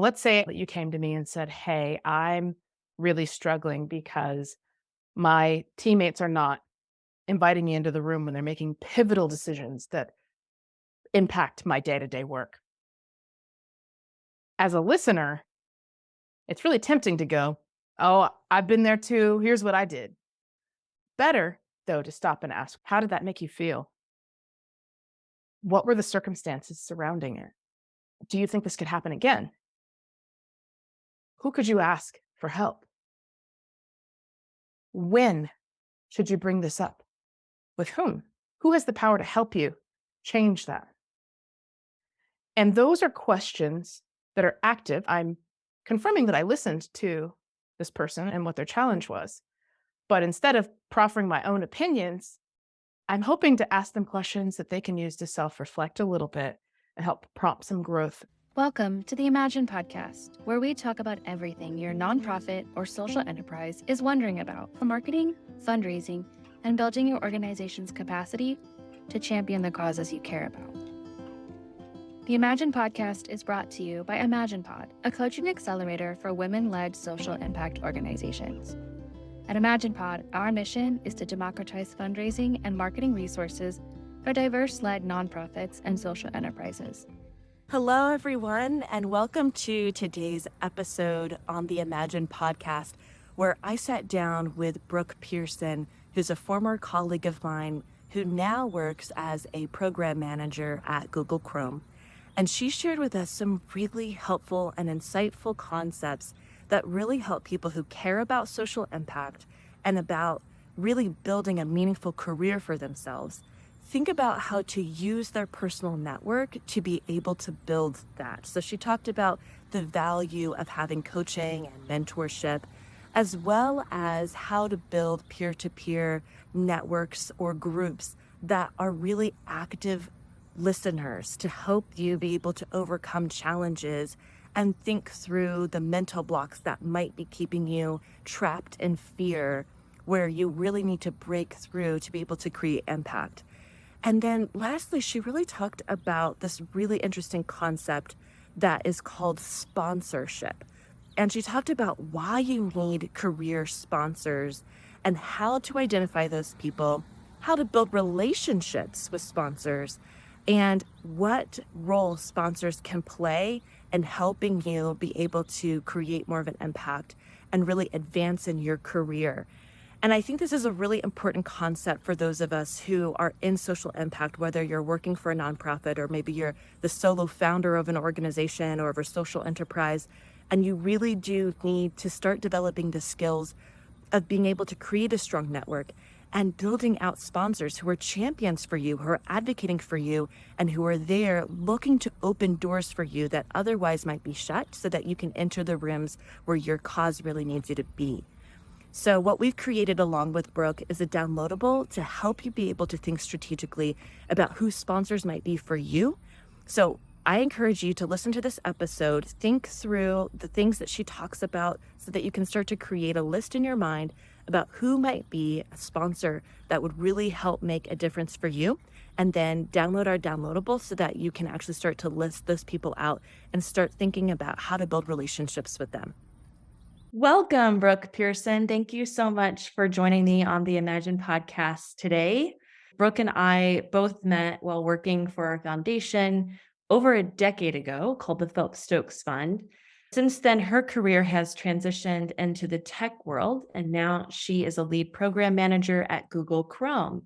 Let's say that you came to me and said, "Hey, I'm really struggling because my teammates are not inviting me into the room when they're making pivotal decisions that impact my day to day work." As a listener, it's really tempting to go, "Oh, I've been there too. Here's what I did." Better, though, to stop and ask, "How did that make you feel? What were the circumstances surrounding it? Do you think this could happen again? Who could you ask for help? When should you bring this up? With whom? Who has the power to help you change that?" And those are questions that are active. I'm confirming that I listened to this person and what their challenge was. But instead of proffering my own opinions, I'm hoping to ask them questions that they can use to self reflect a little bit and help prompt some growth. Welcome to the Imagine podcast, where we talk about everything your nonprofit or social enterprise is wondering about, from marketing, fundraising, and building your organization's capacity to champion the causes you care about. The Imagine podcast is brought to you by ImaginePod, a coaching accelerator for women-led social impact organizations. At ImaginePod, our mission is to democratize fundraising and marketing resources for diverse-led nonprofits and social enterprises. Hello, everyone, and welcome to today's episode on the Imagine podcast, where I sat down with Brooke Pearson, who's a former colleague of mine who now works as a program manager at Google Chrome. And she shared with us some really helpful and insightful concepts that really help people who care about social impact and about really building a meaningful career for themselves think about how to use their personal network to be able to build that. So she talked about the value of having coaching and mentorship, as well as how to build peer-to-peer networks or groups that are really active listeners to help you be able to overcome challenges and think through the mental blocks that might be keeping you trapped in fear, where you really need to break through to be able to create impact. And then lastly, she really talked about this really interesting concept that is called sponsorship. And she talked about why you need career sponsors and how to identify those people, how to build relationships with sponsors, and what role sponsors can play in helping you be able to create more of an impact and really advance in your career. And I think this is a really important concept for those of us who are in social impact, whether you're working for a nonprofit or maybe you're the solo founder of an organization or of a social enterprise. And you really do need to start developing the skills of being able to create a strong network and building out sponsors who are champions for you, who are advocating for you, and who are there looking to open doors for you that otherwise might be shut so that you can enter the rooms where your cause really needs you to be. So what we've created along with Brooke is a downloadable to help you be able to think strategically about who sponsors might be for you. So I encourage you to listen to this episode, think through the things that she talks about so that you can start to create a list in your mind about who might be a sponsor that would really help make a difference for you. And then download our downloadable so that you can actually start to list those people out and start thinking about how to build relationships with them. Welcome, Brooke Pearson. Thank you so much for joining me on the Imagine podcast today. Brooke and I both met while working for our foundation over a decade ago called the Phelps Stokes Fund. Since then, her career has transitioned into the tech world, and now she is a lead program manager at Google Chrome,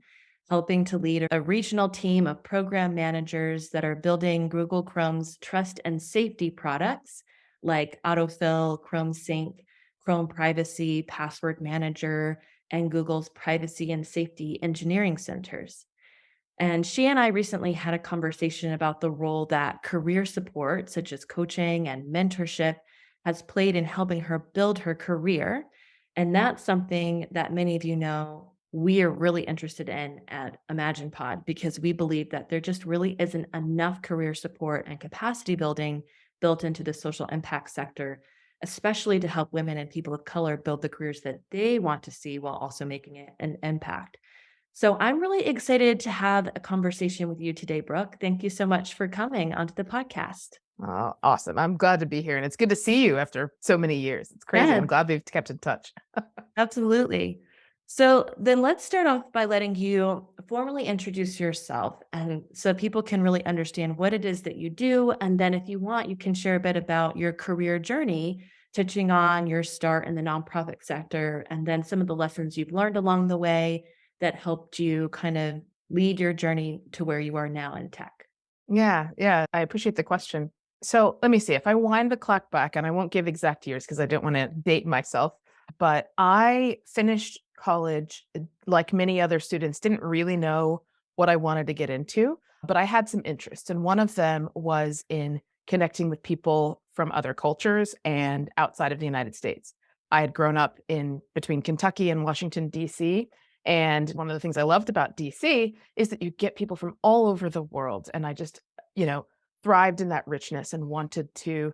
helping to lead a regional team of program managers that are building Google Chrome's trust and safety products like autofill, Chrome Sync, Chrome Privacy, Password Manager, and Google's Privacy and Safety Engineering Centers. And she and I recently had a conversation about the role that career support, such as coaching and mentorship, has played in helping her build her career. And that's something that many of you know we are really interested in at ImaginePod because we believe that there just really isn't enough career support and capacity building built into the social impact sector, especially to help women and people of color build the careers that they want to see while also making it an impact. So I'm really excited to have a conversation with you today, Brooke. Thank you so much for coming onto the podcast. Oh, awesome. I'm glad to be here. And it's good to see you after so many years. It's crazy. Yeah, I'm glad we've kept in touch. absolutely. So then let's start off by letting you formally introduce yourself and so people can really understand what it is that you do. And then if you want, you can share a bit about your career journey, touching on your start in the nonprofit sector and then some of the lessons you've learned along the way that helped you kind of lead your journey to where you are now in tech. Yeah. I appreciate the question. So let me see. If I wind the clock back, and I won't give exact years because I don't want to date myself, but I finished college like many other students, didn't really know what I wanted to get into, but I had some interest. And one of them was in connecting with people from other cultures and outside of the United States. I had grown up in between Kentucky and Washington, D.C. And one of the things I loved about DC is that you get people from all over the world. And I just, you know, thrived in that richness and wanted to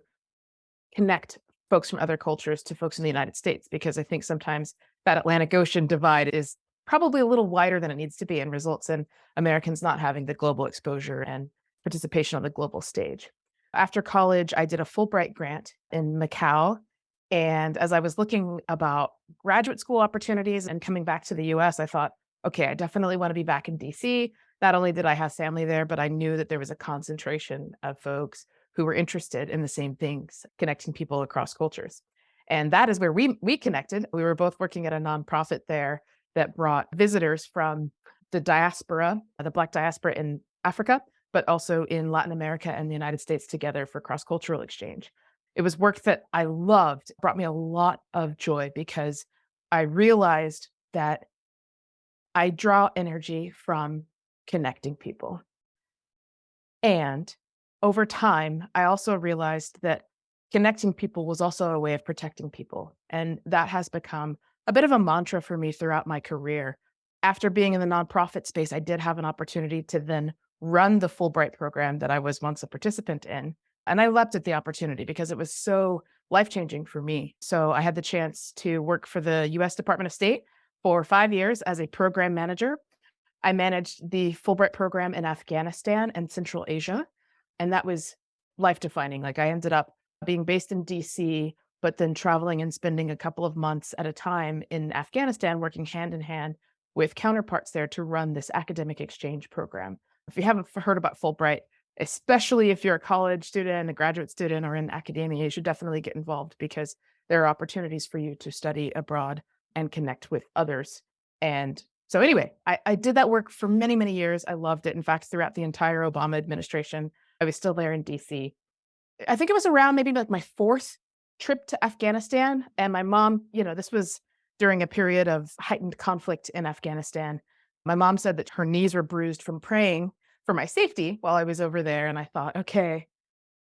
connect folks from other cultures to folks in the United States because I think sometimes that Atlantic Ocean divide is probably a little wider than it needs to be and results in Americans not having the global exposure and participation on the global stage. After college, I did a Fulbright grant in Macau. And as I was looking about graduate school opportunities and coming back to the US, I thought, okay, I definitely want to be back in DC. Not only did I have family there, but I knew that there was a concentration of folks who were interested in the same things, connecting people across cultures. And that is where we connected. We were both working at a nonprofit there that brought visitors from the diaspora, the Black diaspora in Africa, but also in Latin America and the United States together for cross-cultural exchange. It was work that I loved, brought me a lot of joy because I realized that I draw energy from connecting people. And over time, I also realized that connecting people was also a way of protecting people. And that has become a bit of a mantra for me throughout my career. After being in the nonprofit space, I did have an opportunity to then run the Fulbright program that I was once a participant in. And I leapt at the opportunity because it was so life changing for me. So I had the chance to work for the US Department of State for 5 years as a program manager. I managed the Fulbright program in Afghanistan and Central Asia, and that was life defining. Like I ended up being based in DC, but then traveling and spending a couple of months at a time in Afghanistan, working hand in hand with counterparts there to run this academic exchange program. If you haven't heard about Fulbright, especially if you're a college student, a graduate student, or in academia, you should definitely get involved because there are opportunities for you to study abroad and connect with others. And so anyway, I did that work for many, many years. I loved it. In fact, throughout the entire Obama administration, I was still there in DC. I think it was around maybe like my fourth trip to Afghanistan. And my mom, this was during a period of heightened conflict in Afghanistan. My mom said that her knees were bruised from praying for my safety while I was over there. And I thought, okay,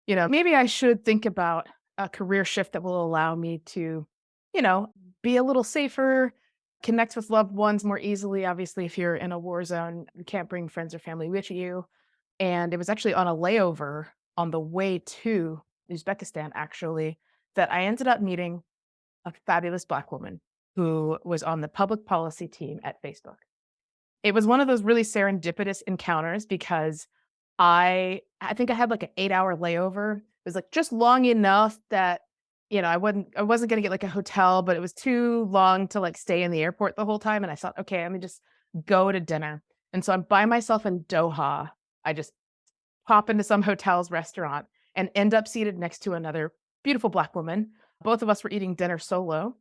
maybe I should think about a career shift that will allow me to, be a little safer, connect with loved ones more easily. Obviously, if you're in a war zone, you can't bring friends or family with you. And it was actually on a layover on the way to Uzbekistan, actually, that I ended up meeting a fabulous Black woman who was on the public policy team at Facebook. It was one of those really serendipitous encounters because I think I had like an 8-hour layover. It was like just long enough that, I wasn't gonna get like a hotel, but it was too long to like stay in the airport the whole time. And I thought, okay, let me just go to dinner. And so I'm by myself in Doha. I just pop into some hotel's restaurant and end up seated next to another beautiful Black woman. Both of us were eating dinner solo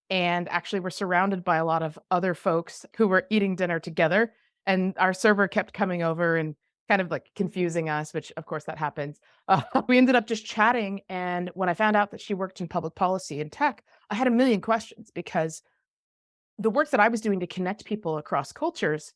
and actually were surrounded by a lot of other folks who were eating dinner together. And our server kept coming over and kind of like confusing us, which of course that happens. We ended up just chatting. And when I found out that she worked in public policy and tech, I had a million questions because the work that I was doing to connect people across cultures,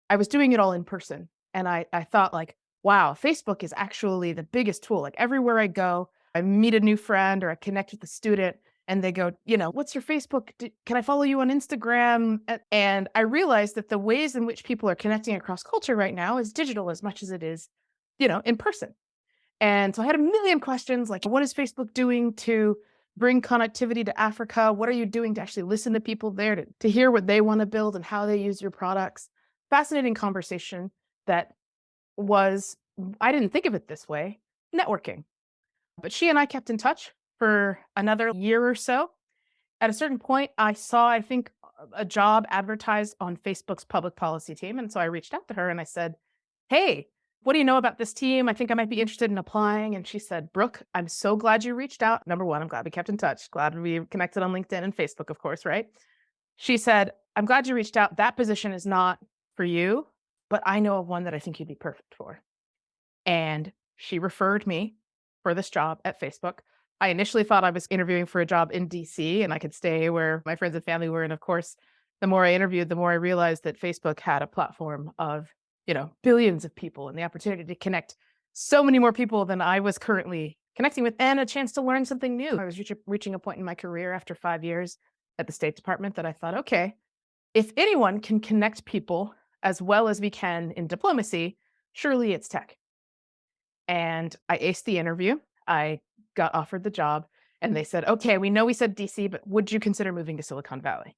I was doing it all in person. And I thought like, wow, Facebook is actually the biggest tool. Like everywhere I go, I meet a new friend or I connect with a student and they go, what's your Facebook? Can I follow you on Instagram? And I realized that the ways in which people are connecting across culture right now is digital as much as it is, in person. And so I had a million questions like, what is Facebook doing to bring connectivity to Africa? What are you doing to actually listen to people there to hear what they want to build and how they use your products? fascinating conversation that was, I didn't think of it this way, networking. But she and I kept in touch for another year or so. At a certain point, I saw, I think, a job advertised on Facebook's public policy team. And so I reached out to her and I said, "Hey, what do you know about this team? I think I might be interested in applying." And she said, "Brooke, I'm so glad you reached out. Number one, I'm glad we kept in touch. Glad we connected on LinkedIn and Facebook, of course, right?" She said, "I'm glad you reached out. That position is not for you, but I know of one that I think you'd be perfect for." And she referred me for this job at Facebook. I initially thought I was interviewing for a job in DC and I could stay where my friends and family were. And of course, the more I interviewed, the more I realized that Facebook had a platform of, billions of people and the opportunity to connect so many more people than I was currently connecting with and a chance to learn something new. I was reaching a point in my career after 5 years at the State Department that I thought, okay, if anyone can connect people as well as we can in diplomacy, surely it's tech. And I aced the interview. I got offered the job and they said, "Okay, we know we said DC, but would you consider moving to Silicon Valley?"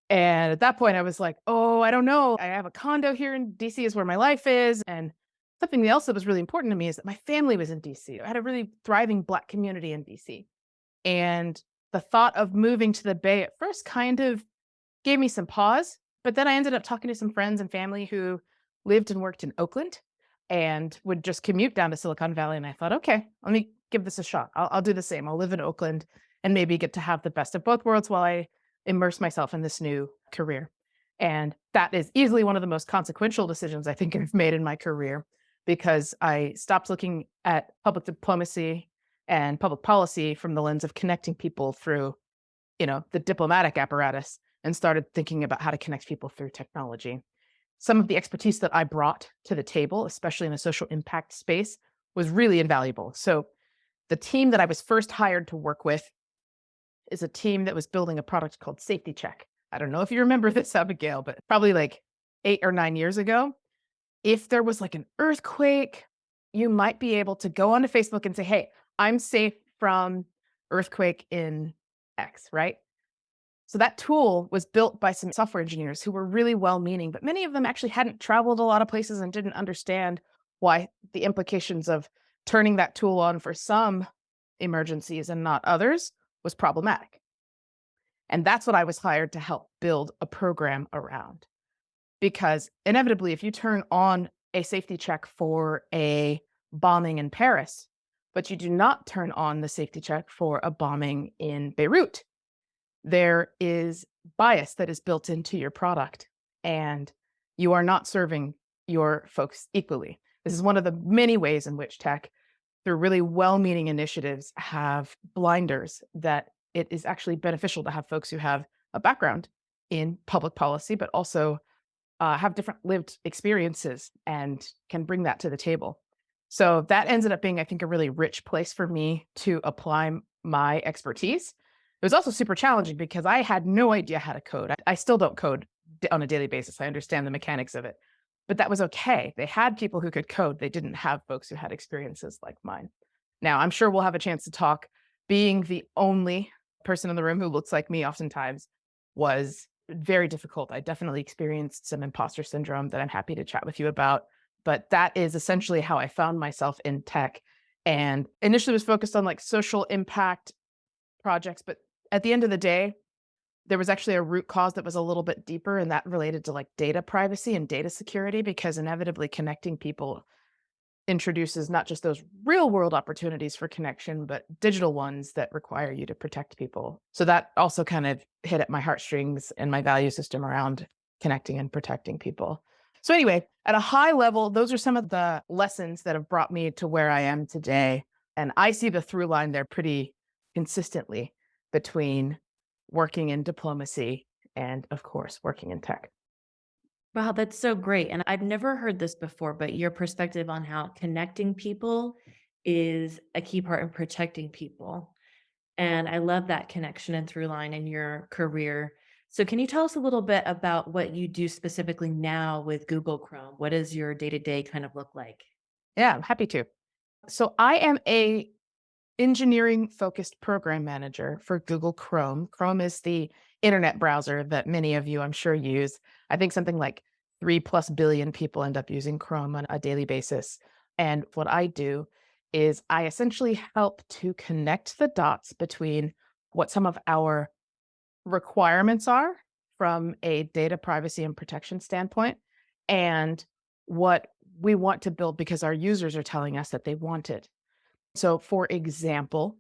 And at that point, I was like, "Oh, I don't know. I have a condo here in DC is where my life is." And something else that was really important to me is that my family was in DC. I had a really thriving Black community in DC. And the thought of moving to the Bay at first kind of gave me some pause, but then I ended up talking to some friends and family who lived and worked in Oakland and would just commute down to Silicon Valley. And I thought, okay, let me give this a shot. I'll do the same. I'll live in Oakland and maybe get to have the best of both worlds while I immerse myself in this new career. And that is easily one of the most consequential decisions I think I've made in my career because I stopped looking at public diplomacy and public policy from the lens of connecting people through, the diplomatic apparatus and started thinking about how to connect people through technology. Some of the expertise that I brought to the table, especially in the social impact space, was really invaluable. So, the team that I was first hired to work with is a team that was building a product called Safety Check. I don't know if you remember this, Abigail, but probably like 8 or 9 years ago, if there was like an earthquake, you might be able to go onto Facebook and say, "Hey, I'm safe from earthquake in X," right? So that tool was built by some software engineers who were really well-meaning, but many of them actually hadn't traveled a lot of places and didn't understand why the implications of turning that tool on for some emergencies and not others was problematic. And that's what I was hired to help build a program around. Because inevitably, if you turn on a safety check for a bombing in Paris, but you do not turn on the safety check for a bombing in Beirut, there is bias that is built into your product and you are not serving your folks equally. This is one of the many ways in which tech, through really well-meaning initiatives, have blinders that it is actually beneficial to have folks who have a background in public policy, but also have different lived experiences and can bring that to the table. So that ended up being, I think, a really rich place for me to apply my expertise. It was also super challenging because I had no idea how to code. I still don't code on a daily basis. I understand the mechanics of it, but that was okay. They had people who could code. They didn't have folks who had experiences like mine. Now, I'm sure we'll have a chance to talk. Being the only person in the room who looks like me oftentimes was very difficult. I definitely experienced some imposter syndrome that I'm happy to chat with you about. But that is essentially how I found myself in tech and initially was focused on like social impact projects. But at the end of the day, there was actually a root cause that was a little bit deeper, and that related to like data privacy and data security, because inevitably connecting people introduces not just those real world opportunities for connection, but digital ones that require you to protect people. So that also kind of hit at my heartstrings and my value system around connecting and protecting people. So anyway, at a high level, those are some of the lessons that have brought me to where I am today. And I see the through line there pretty consistently between working in diplomacy and, of course, working in tech. Wow, that's so great. And I've never heard this before, but your perspective on how connecting people is a key part in protecting people. And I love that connection and through line in your career. So, can you tell us a little bit about what you do specifically now with Google Chrome? What does your day to day kind of look like? Yeah, I'm happy to. So I am a engineering focused program manager for Google Chrome. Chrome is the internet browser that many of you, I'm sure, use. I think something like 3+ billion people end up using Chrome on a daily basis. And what I do is I essentially help to connect the dots between what some of our requirements are from a data privacy and protection standpoint and what we want to build because our users are telling us that they want it. So, for example,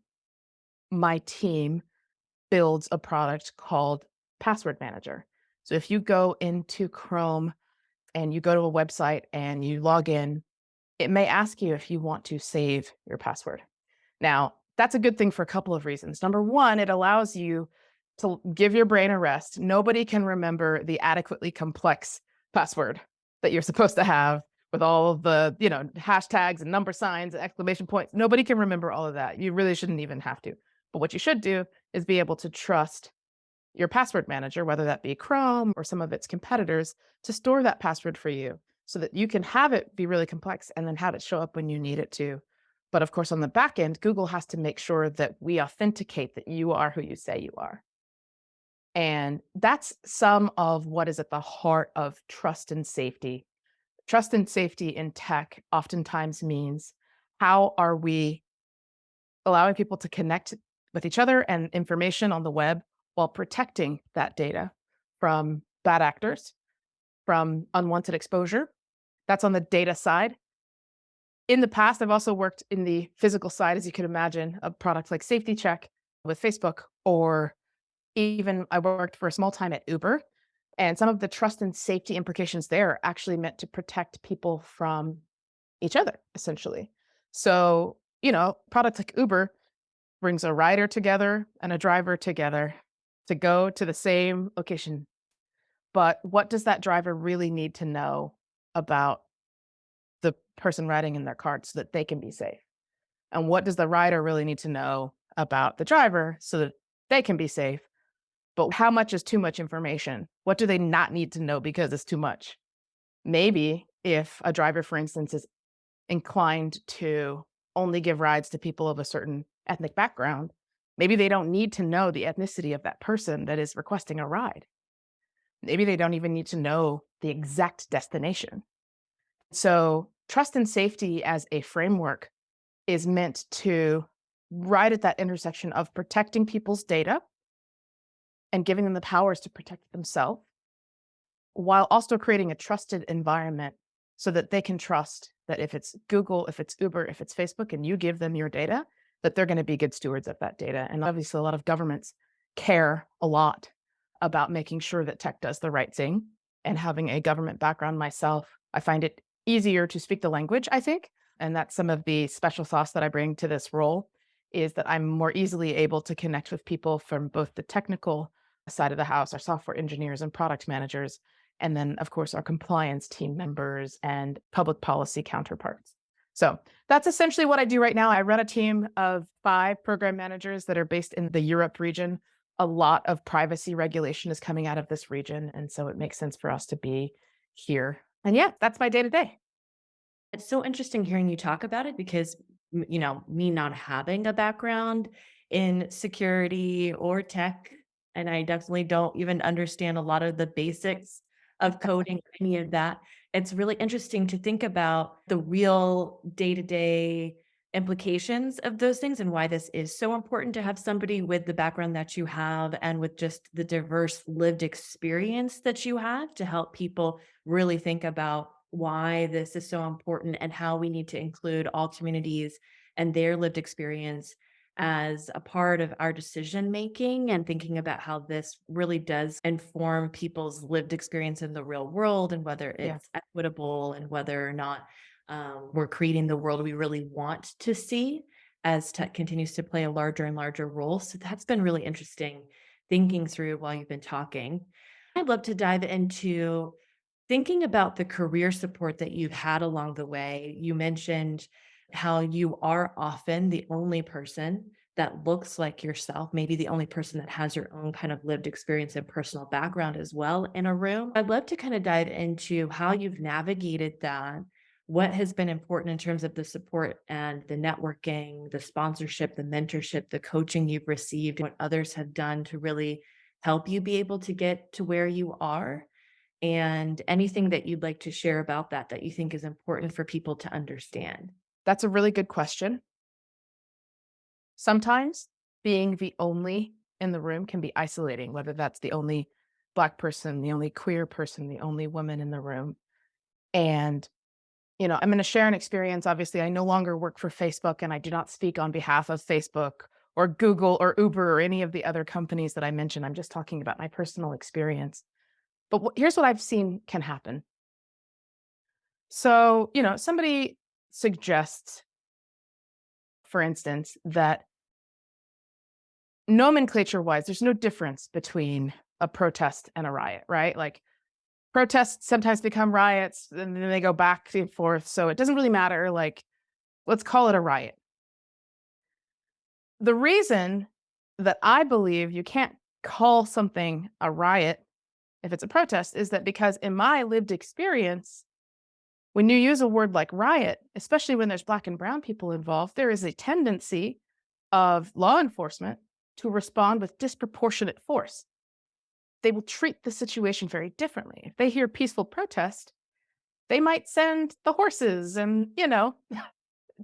my team builds a product called Password Manager. So, if you go into Chrome and you go to a website and you log in, it may ask you if you want to save your password. Now, that's a good thing for a couple of reasons. Number one, it allows you to give your brain a rest. Nobody can remember the adequately complex password that you're supposed to have with all of the, hashtags and number signs and exclamation points. Nobody can remember all of that. You really shouldn't even have to. But what you should do is be able to trust your password manager, whether that be Chrome or some of its competitors, to store that password for you so that you can have it be really complex and then have it show up when you need it to. But of course, on the back end, Google has to make sure that we authenticate that you are who you say you are. And that's some of what is at the heart of trust and safety. Trust and safety in tech oftentimes means how are we allowing people to connect with each other and information on the web while protecting that data from bad actors, from unwanted exposure. That's on the data side. In the past, I've also worked in the physical side, as you can imagine, of products like Safety Check with Facebook, or even I worked for a small time at Uber. And some of the trust and safety implications there are actually meant to protect people from each other, essentially. So, products like Uber brings a rider together and a driver together to go to the same location. But what does that driver really need to know about the person riding in their car so that they can be safe? And what does the rider really need to know about the driver so that they can be safe? But how much is too much information? What do they not need to know because it's too much? Maybe if a driver, for instance, is inclined to only give rides to people of a certain ethnic background, maybe they don't need to know the ethnicity of that person that is requesting a ride. Maybe they don't even need to know the exact destination. So, trust and safety as a framework is meant to right at that intersection of protecting people's data and giving them the powers to protect themselves while also creating a trusted environment so that they can trust that if it's Google, if it's Uber, if it's Facebook, and you give them your data, that they're going to be good stewards of that data. And obviously, a lot of governments care a lot about making sure that tech does the right thing. And having a government background myself, I find it easier to speak the language, I think. And that's some of the special sauce that I bring to this role is that I'm more easily able to connect with people from both the technical side of the house, our software engineers and product managers, and then, of course, our compliance team members and public policy counterparts. So that's essentially what I do right now. I run a team of 5 program managers that are based in the Europe region. A lot of privacy regulation is coming out of this region. And so it makes sense for us to be here. And yeah, that's my day to day. It's so interesting hearing you talk about it because, me not having a background in security or tech, and I definitely don't even understand a lot of the basics of coding, any of that. It's really interesting to think about the real day-to-day implications of those things and why this is so important to have somebody with the background that you have and with just the diverse lived experience that you have to help people really think about why this is so important and how we need to include all communities and their lived experience as a part of our decision making and thinking about how this really does inform people's lived experience in the real world and whether Yeah. it's equitable and whether or not we're creating the world we really want to see as tech continues to play a larger and larger role. So that's been really interesting thinking through while you've been talking. I'd love to dive into thinking about the career support that you've had along the way. You mentioned how you are often the only person that looks like yourself, maybe the only person that has your own kind of lived experience and personal background as well in a room. I'd love to kind of dive into how you've navigated that, what has been important in terms of the support and the networking, the sponsorship, the mentorship, the coaching you've received, what others have done to really help you be able to get to where you are. and anything that you'd like to share about that you think is important for people to understand. That's a really good question. Sometimes being the only in the room can be isolating, whether that's the only Black person, the only queer person, the only woman in the room. And, I'm going to share an experience. Obviously, I no longer work for Facebook and I do not speak on behalf of Facebook or Google or Uber or any of the other companies that I mentioned. I'm just talking about my personal experience. But here's what I've seen can happen. So, somebody suggests, for instance, that nomenclature wise, there's no difference between a protest and a riot, right? Like protests sometimes become riots and then they go back and forth. So it doesn't really matter. Like, let's call it a riot. The reason that I believe you can't call something a riot if it's a protest is that because in my lived experience, when you use a word like riot, especially when there's Black and brown people involved, there is a tendency of law enforcement to respond with disproportionate force. They will treat the situation very differently. If they hear peaceful protest, they might send the horses and,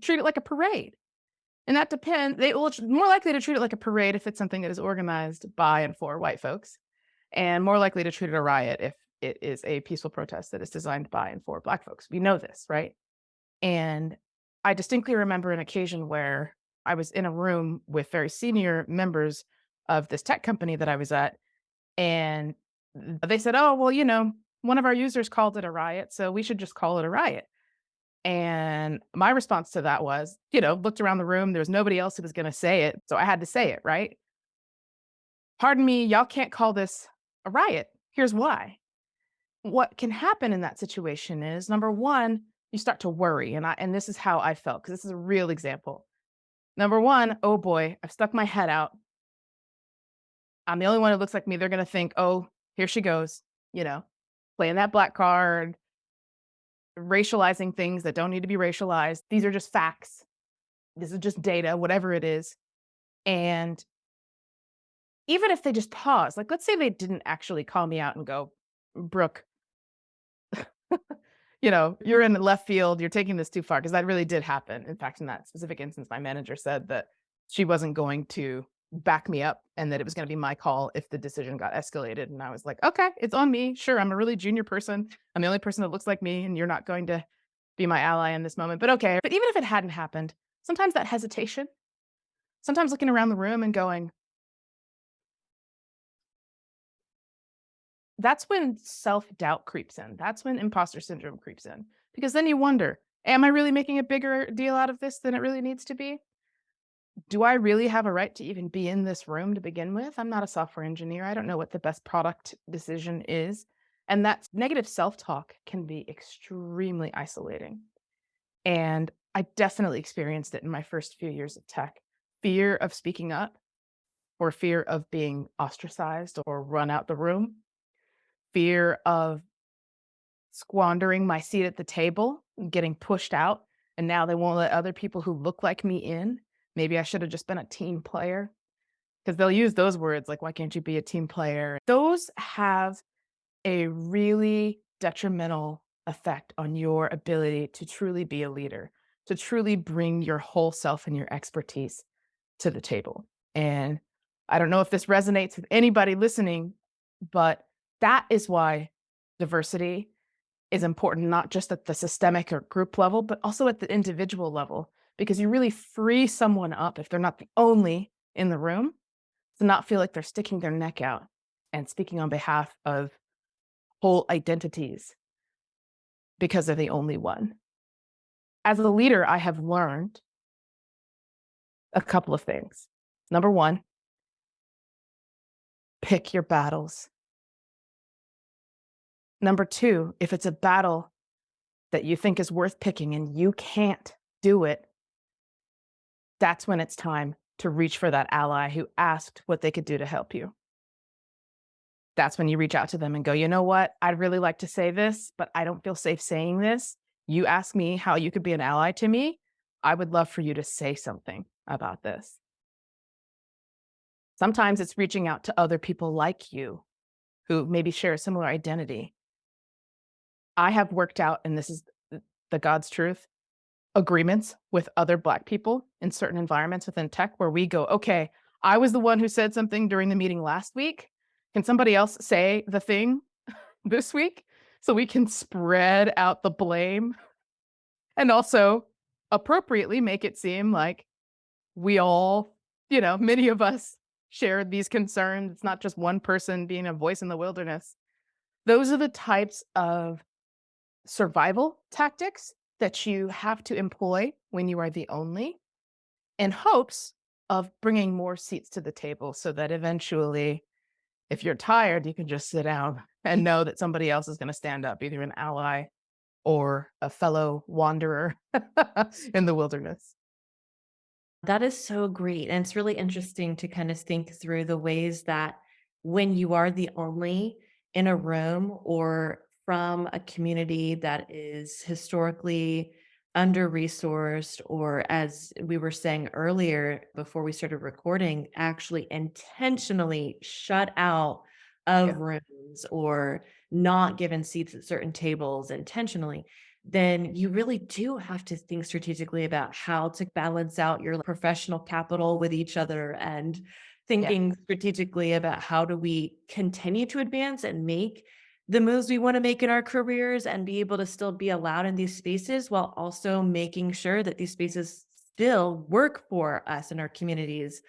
treat it like a parade. And that depends. They will more likely to treat it like a parade if it's something that is organized by and for white folks, and more likely to treat it a riot if it is a peaceful protest that is designed by and for Black folks. We know this, right? And I distinctly remember an occasion where I was in a room with very senior members of this tech company that I was at, and they said, "Oh, well, one of our users called it a riot, so we should just call it a riot." And my response to that was, looked around the room, there was nobody else who was going to say it, so I had to say it, right? Pardon me, y'all can't call this a riot. Here's why. What can happen in that situation is, number one, you start to worry, and this is how I felt because this is a real example. Number one, oh boy, I've stuck my head out. I'm the only one who looks like me. They're gonna think, oh, here she goes, you know, playing that black card, racializing things that don't need to be racialized. These are just facts. This is just data, whatever it is. And even if they just pause, like let's say they didn't actually call me out and go, Brooke, you're in the left field, you're taking this too far, because that really did happen. In fact, in that specific instance, my manager said that she wasn't going to back me up and that it was going to be my call if the decision got escalated. And I was like, okay, it's on me. Sure, I'm a really junior person. I'm the only person that looks like me, and you're not going to be my ally in this moment. But okay. But even if it hadn't happened, sometimes that hesitation, sometimes looking around the room and going, that's when self-doubt creeps in. That's when imposter syndrome creeps in. Because then you wonder, am I really making a bigger deal out of this than it really needs to be? Do I really have a right to even be in this room to begin with? I'm not a software engineer. I don't know what the best product decision is. And that negative self-talk can be extremely isolating. And I definitely experienced it in my first few years of tech. Fear of speaking up, or fear of being ostracized or run out the room, fear of squandering my seat at the table, and getting pushed out, and now they won't let other people who look like me in. Maybe I should have just been a team player, because they'll use those words like, "Why can't you be a team player?" Those have a really detrimental effect on your ability to truly be a leader, to truly bring your whole self and your expertise to the table. And I don't know if this resonates with anybody listening, but that is why diversity is important, not just at the systemic or group level, but also at the individual level, because you really free someone up if they're not the only in the room to not feel like they're sticking their neck out and speaking on behalf of whole identities because they're the only one. As a leader, I have learned a couple of things. Number one, pick your battles. Number two, if it's a battle that you think is worth picking and you can't do it, that's when it's time to reach for that ally who asked what they could do to help you. That's when you reach out to them and go, you know what? I'd really like to say this, but I don't feel safe saying this. You ask me how you could be an ally to me. I would love for you to say something about this. Sometimes it's reaching out to other people like you who maybe share a similar identity I have worked out, and this is the God's truth, agreements with other Black people in certain environments within tech where we go, okay, I was the one who said something during the meeting last week. Can somebody else say the thing this week so we can spread out the blame and also appropriately make it seem like we all, many of us share these concerns. It's not just one person being a voice in the wilderness. Those are the types of survival tactics that you have to employ when you are the only, in hopes of bringing more seats to the table so that eventually, if you're tired, you can just sit down and know that somebody else is going to stand up, either an ally or a fellow wanderer in the wilderness. That is so great. And it's really interesting to kind of think through the ways that when you are the only in a room or from a community that is historically under resourced, or as we were saying earlier before we started recording, actually intentionally shut out Yeah. of rooms or not given seats at certain tables intentionally, then you really do have to think strategically about how to balance out your professional capital with each other, and Yeah. thinking strategically about how do we continue to advance and make the moves we want to make in our careers and be able to still be allowed in these spaces while also making sure that these spaces still work for us and our communities.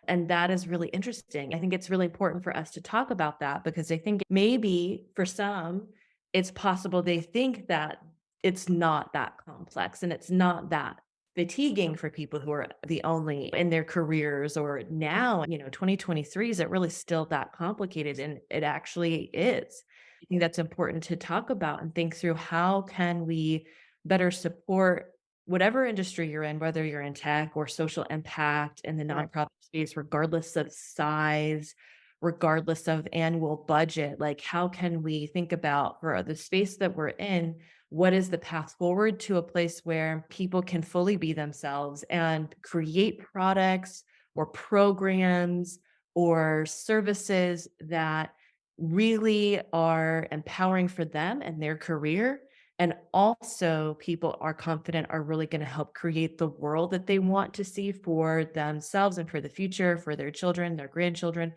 And that is really interesting. I think it's really important for us to talk about that, because I think maybe for some, it's possible they think that it's not that complex and it's not that fatiguing for people who are the only in their careers, or now, 2023, is it really still that complicated? And it actually is. I think that's important to talk about and think through, how can we better support whatever industry you're in, whether you're in tech or social impact in the Right. nonprofit space, regardless of size, regardless of annual budget. Like, how can we think about, for the space that we're in, what is the path forward to a place where people can fully be themselves and create products or programs or services that really are empowering for them and their career, and also people are confident are really going to help create the world that they want to see for themselves and for the future, for their children, their grandchildren.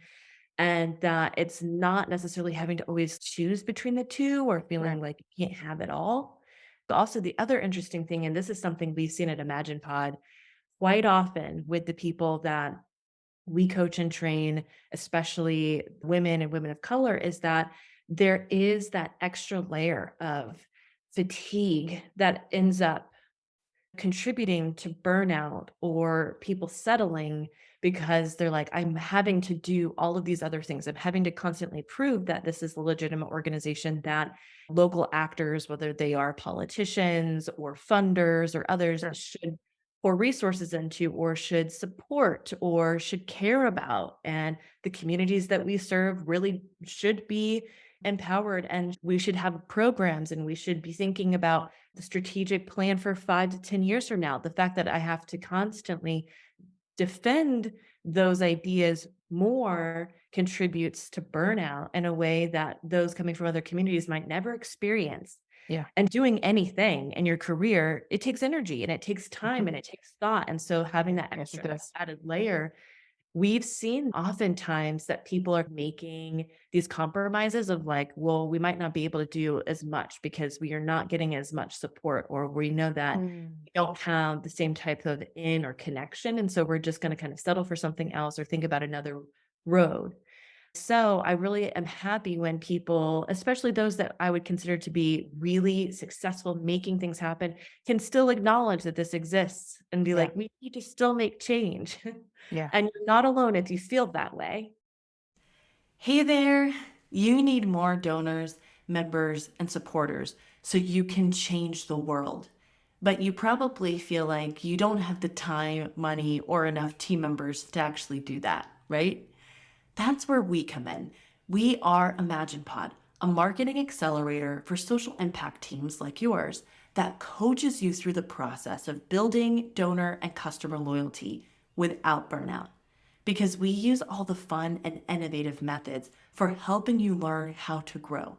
And that it's not necessarily having to always choose between the two or Right. feeling like you can't have it all. But also, the other interesting thing, and this is something we've seen at ImaginePod quite often with the people that we coach and train, especially women and women of color, is that there is that extra layer of fatigue that ends up contributing to burnout or people settling, because they're like, I'm having to do all of these other things. I'm having to constantly prove that this is a legitimate organization that local actors, whether they are politicians or funders or others, Sure. should pour resources into or should support or should care about. And the communities that we serve really should be empowered, and we should have programs, and we should be thinking about the strategic plan for 5 to 10 years from now. The fact that I have to constantly defend those ideas more contributes to burnout in a way that those coming from other communities might never experience. Yeah. And doing anything in your career, it takes energy and it takes time Mhm. and it takes thought. And so having that Yes, it extra does. added layer, we've seen oftentimes that people are making these compromises of like, well, we might not be able to do as much because we are not getting as much support, or we know that Mm. we don't have the same type of in or connection. And so we're just going to kind of settle for something else or think about another road. So I really am happy when people, especially those that I would consider to be really successful making things happen, can still acknowledge that this exists and be Yeah. like, we need to still make change. Yeah. And you're not alone if you feel that way. Hey there! You need more donors, members, and supporters so you can change the world. But you probably feel like you don't have the time, money, or enough team members to actually do that, right? That's where we come in. We are ImaginePod, a marketing accelerator for social impact teams like yours that coaches you through the process of building donor and customer loyalty without burnout. Because we use all the fun and innovative methods for helping you learn how to grow.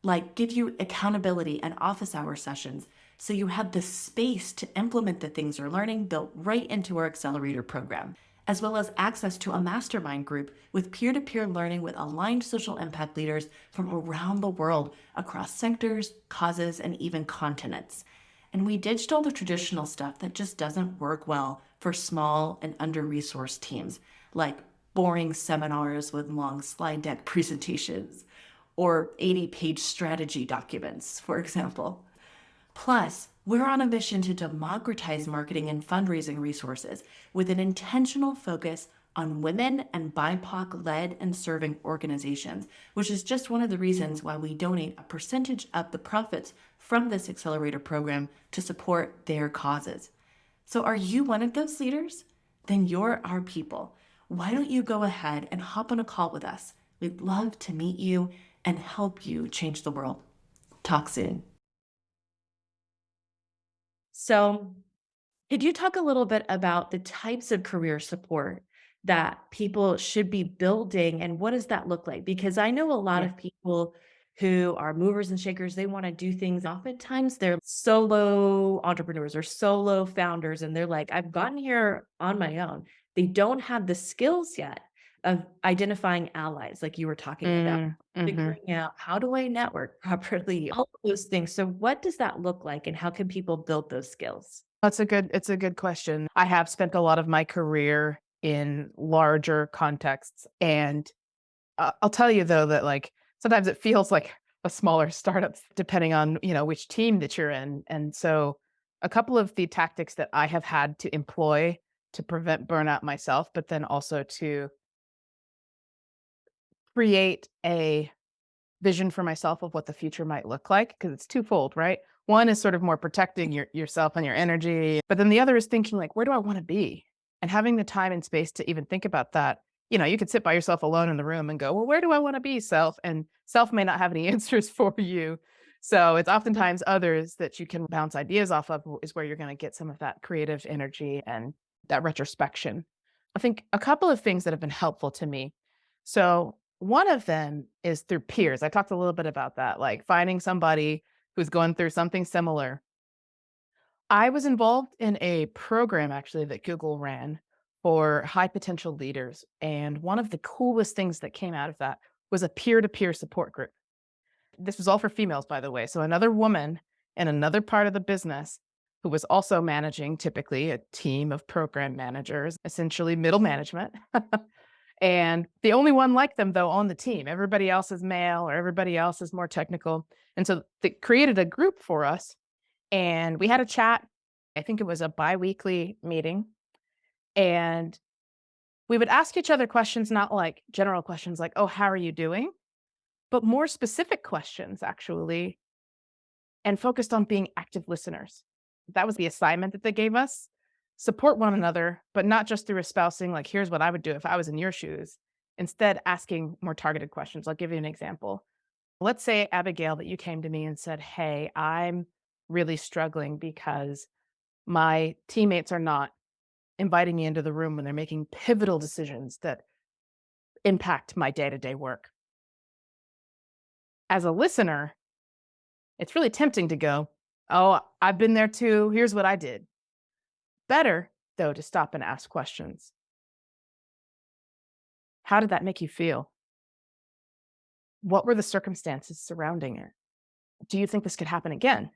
like give you accountability and office hour sessions so you have the space to implement the things you're learning built right into our Accelerator program, as well as access to a mastermind group with peer-to-peer learning with aligned social impact leaders from around the world across sectors, causes, and even continents. And we ditched all the traditional stuff that just doesn't work well for small and under-resourced teams, like boring seminars with long slide deck presentations or 80-page strategy documents, for example. Plus, we're on a mission to democratize marketing and fundraising resources with an intentional focus on women and BIPOC-led and serving organizations, which is just one of the reasons why we donate a percentage of the profits from this Accelerator program to support their causes. So are you one of those leaders? Then you're our people. Why don't you go ahead and hop on a call with us? We'd love to meet you and help you change the world. Talk soon. So, could you talk a little bit about the types of career support that people should be building and what does that look like? Because I know a lot Yeah. of people who are movers and shakers, they want to do things. Oftentimes they're solo entrepreneurs or solo founders, and they're like, I've gotten here on my own. They don't have the skills yet of identifying allies, like you were talking about, Mhm. figuring out how do I network properly, all of those things. So, what does that look like, and how can people build those skills? It's a good question. I have spent a lot of my career in larger contexts, and I'll tell you though that like sometimes it feels like a smaller startup depending on, which team that you're in. And so a couple of the tactics that I have had to employ to prevent burnout myself, but then also to create a vision for myself of what the future might look like, because it's twofold, right? One is sort of more protecting yourself and your energy, but then the other is thinking like, where do I want to be? And having the time and space to even think about that. You could sit by yourself alone in the room and go, well, where do I want to be, self? And self may not have any answers for you. So it's oftentimes others that you can bounce ideas off of is where you're going to get some of that creative energy and that retrospection. I think a couple of things that have been helpful to me. So one of them is through peers. I talked a little bit about that, like finding somebody who's going through something similar. I was involved in a program actually that Google ran for high potential leaders. And one of the coolest things that came out of that was a peer to peer support group. This was all for females, by the way. So another woman in another part of the business who was also managing typically a team of program managers, essentially middle management. And the only one like them, though, on the team. Everybody else is male or everybody else is more technical. And so they created a group for us and we had a chat. I think it was a bi-weekly meeting. And we would ask each other questions, not like general questions like, oh, how are you doing? But more specific questions, actually, and focused on being active listeners. That was the assignment that they gave us. Support one another, but not just through espousing, like, here's what I would do if I was in your shoes. Instead, asking more targeted questions. I'll give you an example. Let's say, Abigail, that you came to me and said, hey, I'm really struggling because my teammates are not inviting me into the room when they're making pivotal decisions that impact my day to day work. As a listener, it's really tempting to go, oh, I've been there too. Here's what I did. Better, though, to stop and ask questions. How did that make you feel? What were the circumstances surrounding it? Do you think this could happen again?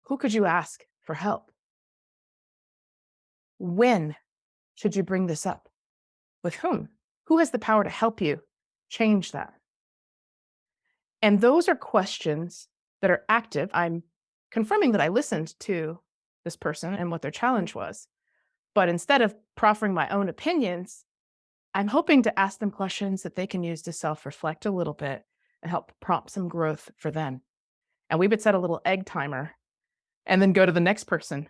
Who could you ask for help? When should you bring this up? With whom? Who has the power to help you change that? And those are questions that are active. I'm confirming that I listened to this person and what their challenge was. But instead of proffering my own opinions, I'm hoping to ask them questions that they can use to self-reflect a little bit and help prompt some growth for them. And we would set a little egg timer and then go to the next person.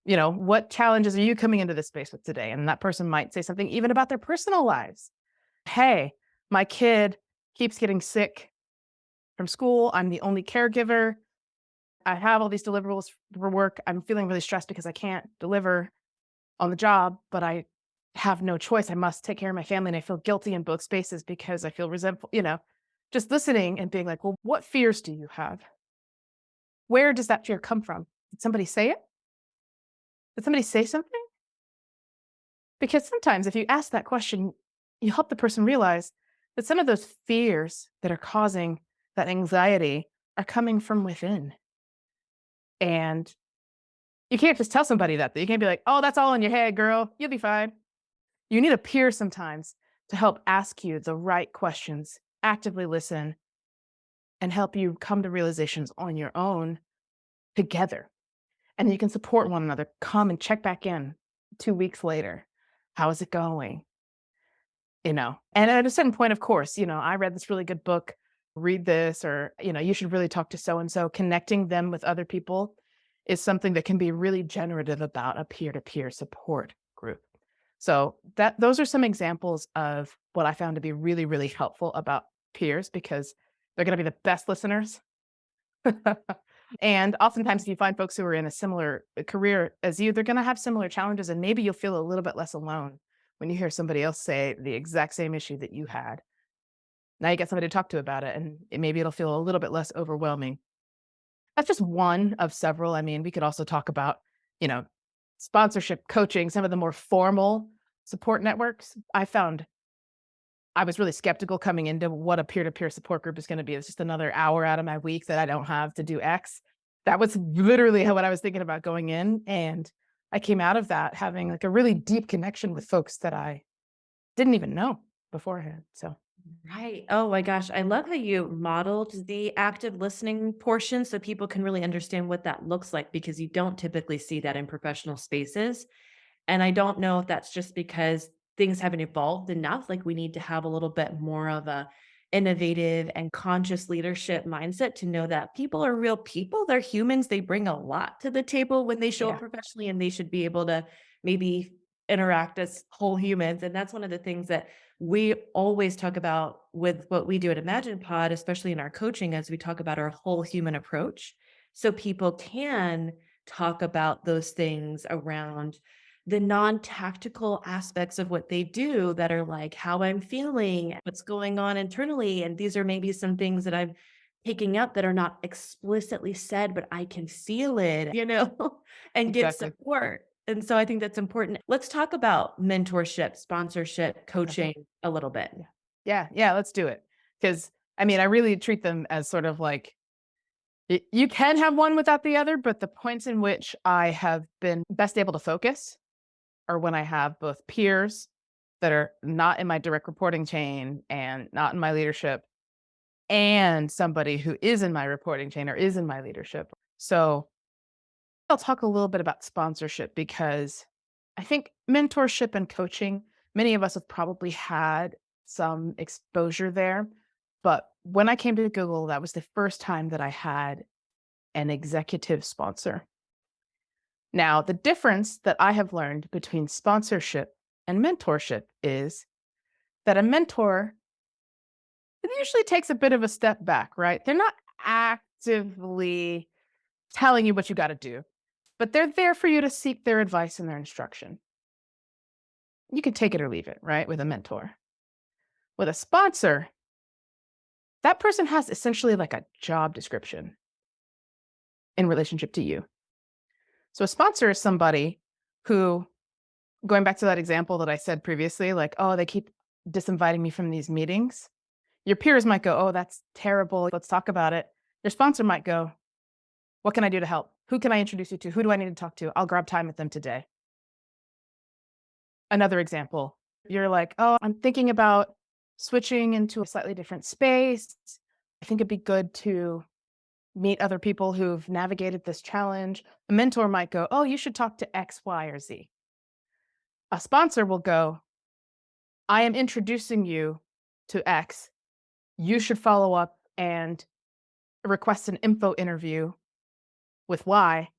What challenges are you coming into this space with today? And that person might say something even about their personal lives. Hey, my kid keeps getting sick from school. I'm the only caregiver. I have all these deliverables for work. I'm feeling really stressed because I can't deliver on the job, but I have no choice. I must take care of my family and I feel guilty in both spaces because I feel resentful. just listening and being like, well, what fears do you have? Where does that fear come from? Did somebody say it? Did somebody say something? Because sometimes if you ask that question, you help the person realize that some of those fears that are causing that anxiety are coming from within. And you can't just tell somebody that. You can't be like, oh, that's all in your head, girl. You'll be fine. You need a peer sometimes to help ask you the right questions, actively listen, and help you come to realizations on your own together. And you can support one another. Come and check back in 2 weeks later. How is it going? And at a certain point, of course, I read this really good book, read this, or, you should really talk to so and so. Connecting them with other people is something that can be really generative about a peer to peer support group. So those are some examples of what I found to be really, really helpful about peers because they're going to be the best listeners. And oftentimes, if you find folks who are in a similar career as you, they're going to have similar challenges, and maybe you'll feel a little bit less alone when you hear somebody else say the exact same issue that you had. Now you got somebody to talk to about it, and maybe it'll feel a little bit less overwhelming. That's just one of several. I mean, we could also talk about, you know, sponsorship, coaching, some of the more formal support networks. I was really skeptical coming into what a peer-to-peer support group is going to be. It's just another hour out of my week that I don't have to do X. That was literally what I was thinking about going in. And I came out of that having like a really deep connection with folks that I didn't even know beforehand. So Right. Oh my gosh. I love how you modeled the active listening portion so people can really understand what that looks like because you don't typically see that in professional spaces. And I don't know if that's just because things haven't evolved enough. Like we need to have a little bit more of a innovative and conscious leadership mindset to know that people are real people. They're humans. They bring a lot to the table when they show up yeah, professionally and they should be able to maybe interact as whole humans. And that's one of the things that we always talk about with what we do at ImaginePod, especially in our coaching, as we talk about our whole human approach. So people can talk about those things around the non-tactical aspects of what they do that are like how I'm feeling, what's going on internally. And these are maybe some things that I'm picking up that are not explicitly said, but I can feel it, and get exactly. support. And so I think that's important. Let's talk about mentorship, sponsorship, Okay. coaching a little bit. Yeah. Yeah. Yeah. Let's do it. Because I mean, I really treat them as sort of like you can have one without the other, but the points in which I have been best able to focus are when I have both peers that are not in my direct reporting chain and not in my leadership, and somebody who is in my reporting chain or is in my leadership. So I'll talk a little bit about sponsorship because I think mentorship and coaching, many of us have probably had some exposure there. But when I came to Google, that was the first time that I had an executive sponsor. Now, the difference that I have learned between sponsorship and mentorship is that a mentor it usually takes a bit of a step back, right? They're not actively telling you what you got to do, but they're there for you to seek their advice and their instruction. You can take it or leave it, right? With a mentor. With a sponsor, that person has essentially like a job description in relationship to you. So a sponsor is somebody who, going back to that example that I said previously, like, oh, they keep disinviting me from these meetings. Your peers might go, oh, that's terrible. Let's talk about it. Your sponsor might go, what can I do to help? Who can I introduce you to? Who do I need to talk to? I'll grab time with them today. Another example, you're like, oh, I'm thinking about switching into a slightly different space. I think it'd be good to meet other people who've navigated this challenge. A mentor might go, oh, you should talk to X, Y, or Z. A sponsor will go, I am introducing you to X. You should follow up and request an info interview with Y.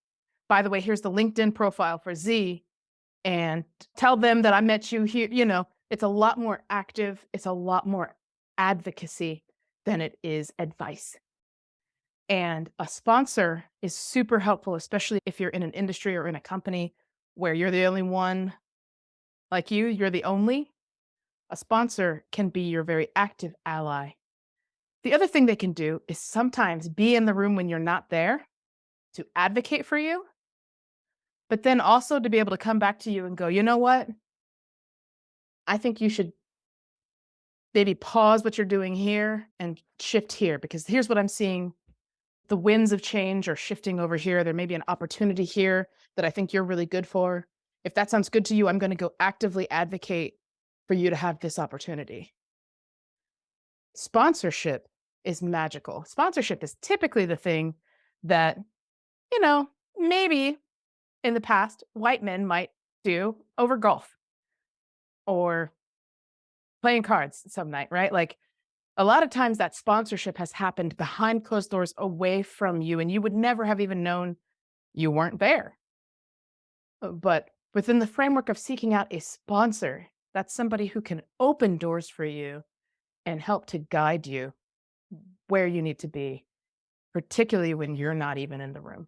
By the way, here's the LinkedIn profile for Z and tell them that I met you here. It's a lot more active. It's a lot more advocacy than it is advice. And a sponsor is super helpful, especially if you're in an industry or in a company where you're the only one like you're the only. A sponsor can be your very active ally. The other thing they can do is sometimes be in the room when you're not there to advocate for you, but then also to be able to come back to you and go, you know what? I think you should maybe pause what you're doing here and shift here because here's what I'm seeing. The winds of change are shifting over here. There may be an opportunity here that I think you're really good for. If that sounds good to you, I'm going to go actively advocate for you to have this opportunity. Sponsorship is magical. Sponsorship is typically the thing that, maybe in the past, white men might do over golf or playing cards some night, right? Like a lot of times that sponsorship has happened behind closed doors away from you, and you would never have even known you weren't there. But within the framework of seeking out a sponsor, that's somebody who can open doors for you and help to guide you where you need to be, particularly when you're not even in the room.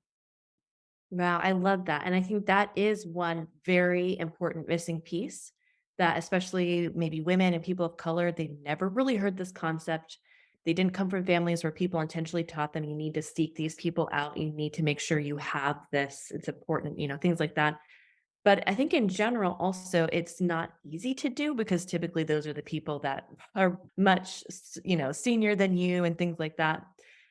Wow, I love that. And I think that is one very important missing piece that especially maybe women and people of color, they never really heard this concept. They didn't come from families where people intentionally taught them you need to seek these people out. You need to make sure you have this. It's important, things like that. But I think in general, also, it's not easy to do because typically those are the people that are much, senior than you and things like that.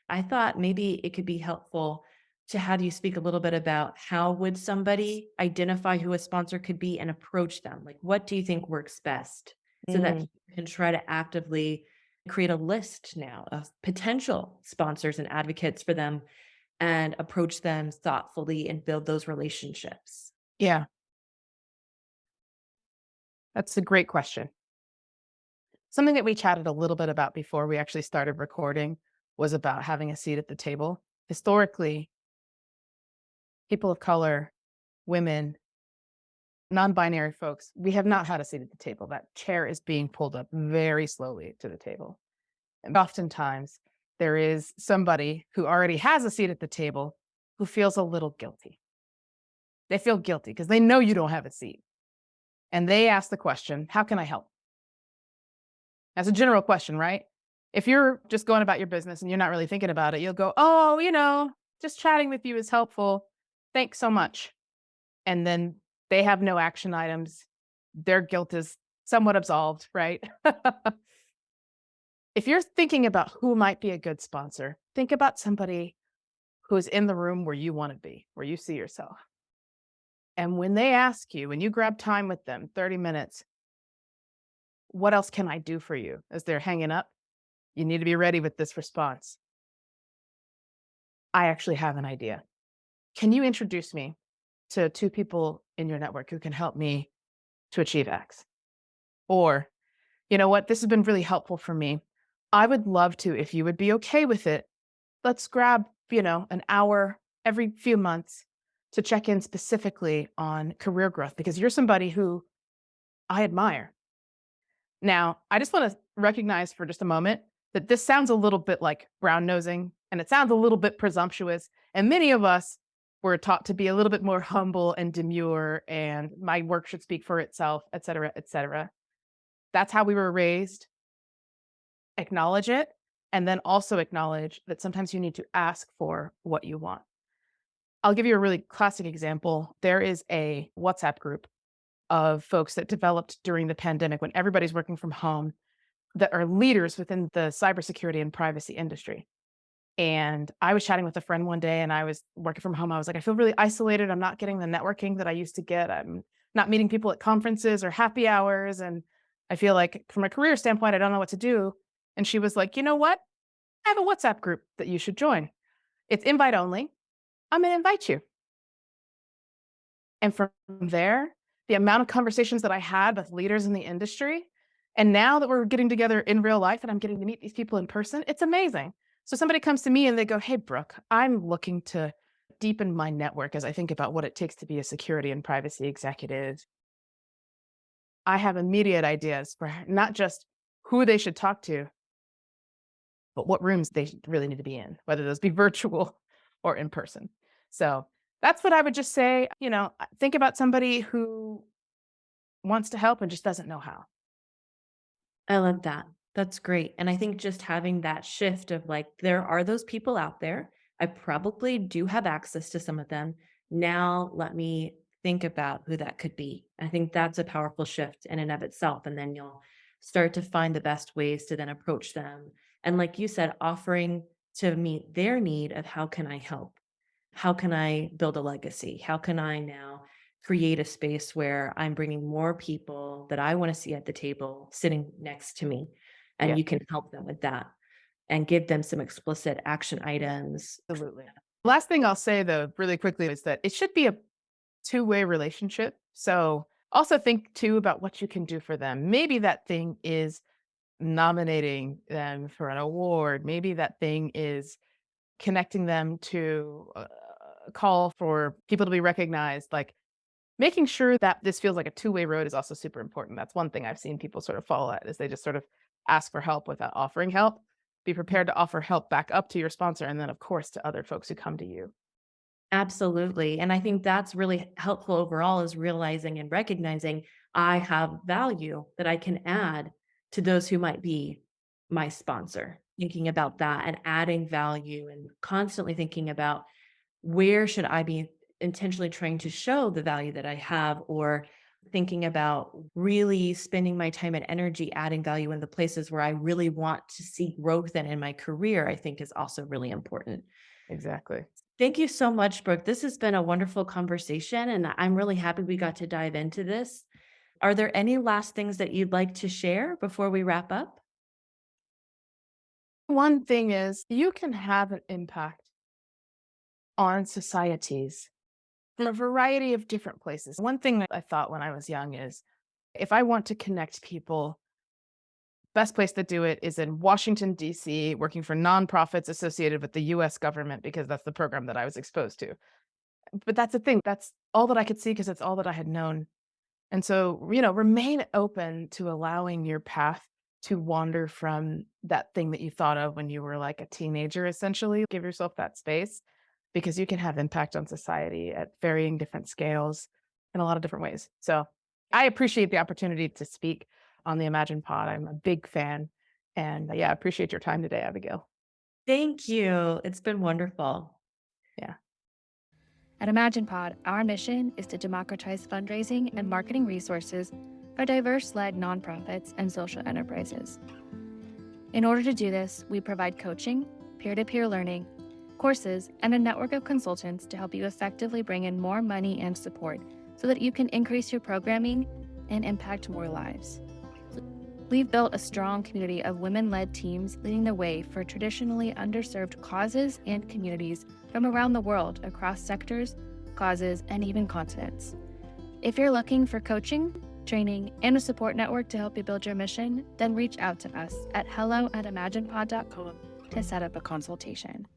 I thought maybe it could be helpful to have you speak a little bit about how would somebody identify who a sponsor could be and approach them? Like, what do you think works best so that Mm, you can try to actively create a list now of potential sponsors and advocates for them and approach them thoughtfully and build those relationships? yeah, that's a great question. Something that we chatted a little bit about before we actually started recording was about having a seat at the table. Historically, people of color, women, non binary folks, we have not had a seat at the table. That chair is being pulled up very slowly to the table. And oftentimes, there is somebody who already has a seat at the table who feels a little guilty. They feel guilty because they know you don't have a seat. And they ask the question, how can I help? That's a general question, right? If you're just going about your business and you're not really thinking about it, you'll go, oh, just chatting with you is helpful. Thanks so much. And then they have no action items. Their guilt is somewhat absolved, right? If you're thinking about who might be a good sponsor, think about somebody who's in the room where you want to be, where you see yourself. And when they ask you, when you grab time with them, 30 minutes, what else can I do for you? As they're hanging up, you need to be ready with this response. I actually have an idea. Can you introduce me to two people in your network who can help me to achieve X? Or, you know what? This has been really helpful for me. I would love to, if you would be okay with it, let's grab, an hour every few months to check in specifically on career growth because you're somebody who I admire. Now, I just want to recognize for just a moment that this sounds a little bit like brown nosing and it sounds a little bit presumptuous. And many of us were taught to be a little bit more humble and demure and my work should speak for itself, et cetera, et cetera. That's how we were raised. Acknowledge it. And then also acknowledge that sometimes you need to ask for what you want. I'll give you a really classic example. There is a WhatsApp group of folks that developed during the pandemic when everybody's working from home that are leaders within the cybersecurity and privacy industry. And I was chatting with a friend one day and I was working from home. I was like, I feel really isolated. I'm not getting the networking that I used to get. I'm not meeting people at conferences or happy hours. And I feel like from a career standpoint, I don't know what to do. And she was like, you know what? I have a WhatsApp group that you should join. It's invite only. I'm going to invite you. And from there, the amount of conversations that I had with leaders in the industry, and now that we're getting together in real life and I'm getting to meet these people in person, it's amazing. So somebody comes to me and they go, hey, Brooke, I'm looking to deepen my network as I think about what it takes to be a security and privacy executive. I have immediate ideas for not just who they should talk to, but what rooms they really need to be in, whether those be virtual or in person. So that's what I would just say. Think about somebody who wants to help and just doesn't know how. I love that. That's great. And I think just having that shift of like, there are those people out there. I probably do have access to some of them. Now let me think about who that could be. I think that's a powerful shift in and of itself. And then you'll start to find the best ways to then approach them. And like you said, offering to meet their need of how can I help? How can I build a legacy? How can I now create a space where I'm bringing more people that I want to see at the table sitting next to me? And Yeah, you can help them with that and give them some explicit action items. absolutely. Last thing I'll say though, really quickly, is that it should be a two-way relationship. So also think too about what you can do for them. Maybe that thing is nominating them for an award. Maybe that thing is connecting them to a call for people to be recognized. Like making sure that this feels like a two-way road is also super important. That's one thing I've seen people sort of fall at is they just sort of ask for help without offering help. Be prepared to offer help back up to your sponsor and then of course to other folks who come to you. Absolutely. And I think that's really helpful overall is realizing and recognizing I have value that I can add to those who might be my sponsor. Thinking about that and adding value and constantly thinking about where should I be intentionally trying to show the value that I have or thinking about really spending my time and energy adding value in the places where I really want to see growth in my career, I think is also really important. Exactly. Thank you so much, Brooke. This has been a wonderful conversation, and I'm really happy we got to dive into this. Are there any last things that you'd like to share before we wrap up? One thing is you can have an impact on societies from a variety of different places. One thing that I thought when I was young is if I want to connect people, best place to do it is in Washington, D.C., working for nonprofits associated with the US government because that's the program that I was exposed to. But that's the thing, that's all that I could see because it's all that I had known. And so, remain open to allowing your path to wander from that thing that you thought of when you were like a teenager, essentially. Give yourself that space because you can have impact on society at varying different scales in a lot of different ways. So I appreciate the opportunity to speak on the Imagine Pod. I'm a big fan. And yeah, I appreciate your time today, Abigail. Thank you. It's been wonderful. Yeah. At ImaginePod, our mission is to democratize fundraising and marketing resources for diverse-led nonprofits and social enterprises. In order to do this, we provide coaching, peer-to-peer learning, courses, and a network of consultants to help you effectively bring in more money and support so that you can increase your programming and impact more lives. We've built a strong community of women-led teams leading the way for traditionally underserved causes and communities from around the world across sectors, causes, and even continents. If you're looking for coaching, training, and a support network to help you build your mission, then reach out to us at hello@imaginepod.com to set up a consultation.